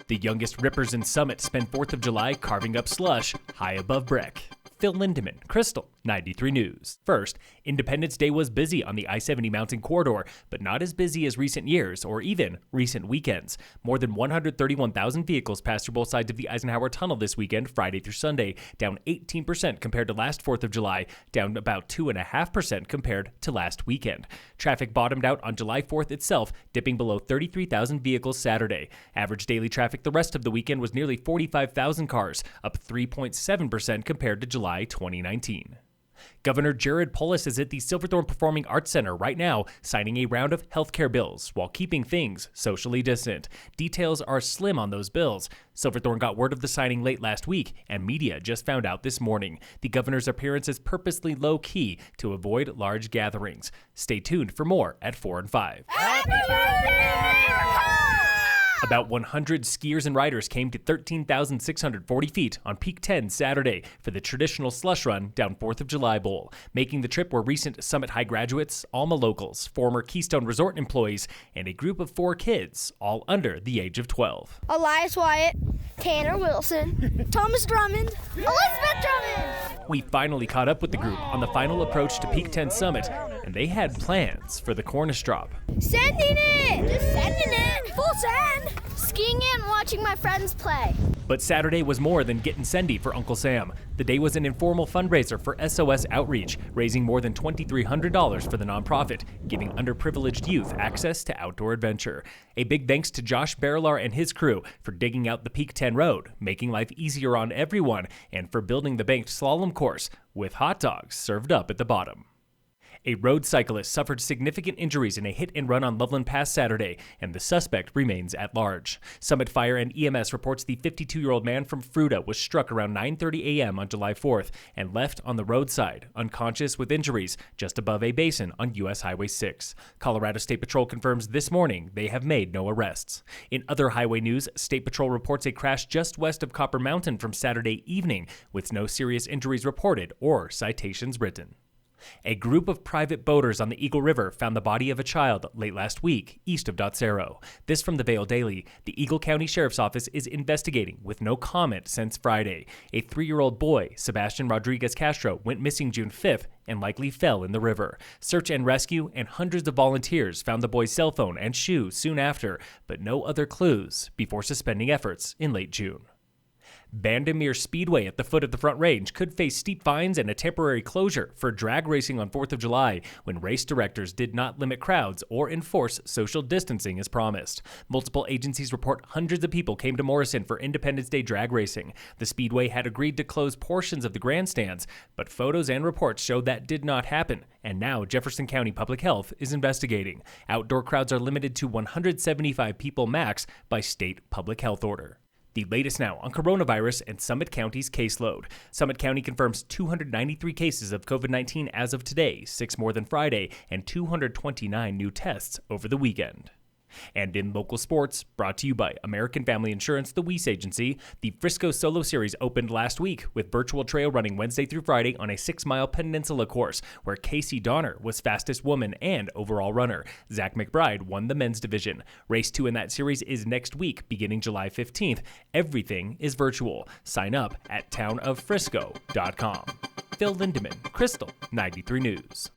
The youngest rippers in Summit spend 4th of July carving up slush high above Breck. Phil Lindemann, Krystal, 93 News. First, Independence Day was busy on the I-70 mountain corridor, but not as busy as recent years or even recent weekends. More than 131,000 vehicles passed through both sides of the Eisenhower Tunnel this weekend, Friday through Sunday, down 18% compared to last 4th of July, down about 2.5% compared to last weekend. Traffic bottomed out on July 4th itself, dipping below 33,000 vehicles Saturday. Average daily traffic the rest of the weekend was nearly 45,000 cars, up 3.7% compared to July 2019. Governor Polis is at the Silverthorne Performing Arts Center right now, signing a round of healthcare bills while keeping things socially distant. Details are slim on those bills. Silverthorne got word of the signing late last week, and media just found out this morning. The governor's appearance is purposely low-key to avoid large gatherings. Stay tuned for more at 4 and 5. Happy birthday! About 100 skiers and riders came to 13,640 feet on Peak 10 Saturday for the traditional slush run down 4th of July Bowl. Making the trip were recent Summit High graduates, Alma locals, former Keystone Resort employees, and a group of 4 kids, all under the age of 12. Elias Wyatt, Tanner Wilson, Thomas Drummond, Elizabeth Drummond. We finally caught up with the group on the final approach to Peak 10 Summit, and they had plans for the Cornish drop. Sending it! Just sending it! Full send! Skiing and watching my friends play. But Saturday was more than Gettin sendy for Uncle Sam. The day was an informal fundraiser for SOS Outreach, raising more than $2,300 for the nonprofit, giving underprivileged youth access to outdoor adventure. A big thanks to Josh Barilar and his crew for digging out the Peak 10 road, making life easier on everyone, and for building the banked slalom course with hot dogs served up at the bottom. A road cyclist suffered significant injuries in a hit-and-run on Loveland Pass Saturday, and the suspect remains at large. Summit Fire and EMS reports the 52-year-old man from Fruita was struck around 9:30 a.m. on July 4th and left on the roadside, unconscious with injuries, just above a basin on U.S. Highway 6. Colorado State Patrol confirms this morning they have made no arrests. In other highway news, State Patrol reports a crash just west of Copper Mountain from Saturday evening, with no serious injuries reported or citations written. A group of private boaters on the Eagle River found the body of a child late last week, east of Dotsero. This from the Vale Daily. The Eagle County Sheriff's Office is investigating with no comment since Friday. A 3-year-old boy, Sebastian Rodriguez Castro, went missing June 5th and likely fell in the river. Search and rescue and hundreds of volunteers found the boy's cell phone and shoes soon after, but no other clues before suspending efforts in late June. Bandimere Speedway at the foot of the Front Range could face steep fines and a temporary closure for drag racing on 4th of July when race directors did not limit crowds or enforce social distancing as promised. Multiple agencies report hundreds of people came to Morrison for Independence Day drag racing. The Speedway had agreed to close portions of the grandstands, but photos and reports show that did not happen, and now Jefferson County Public Health is investigating. Outdoor crowds are limited to 175 people max by state public health order. The latest now on coronavirus and Summit County's caseload. Summit County confirms 293 cases of COVID-19 as of today, 6 more than Friday, and 229 new tests over the weekend. And in local sports, brought to you by American Family Insurance, the Weiss Agency, the Frisco Solo Series opened last week with virtual trail running Wednesday through Friday on a 6-mile peninsula course where Casey Donner was fastest woman and overall runner. Zach McBride won the men's division. Race 2 in that series is next week, beginning July 15th. Everything is virtual. Sign up at townoffrisco.com. Phil Lindemann, Krystal, 93 News.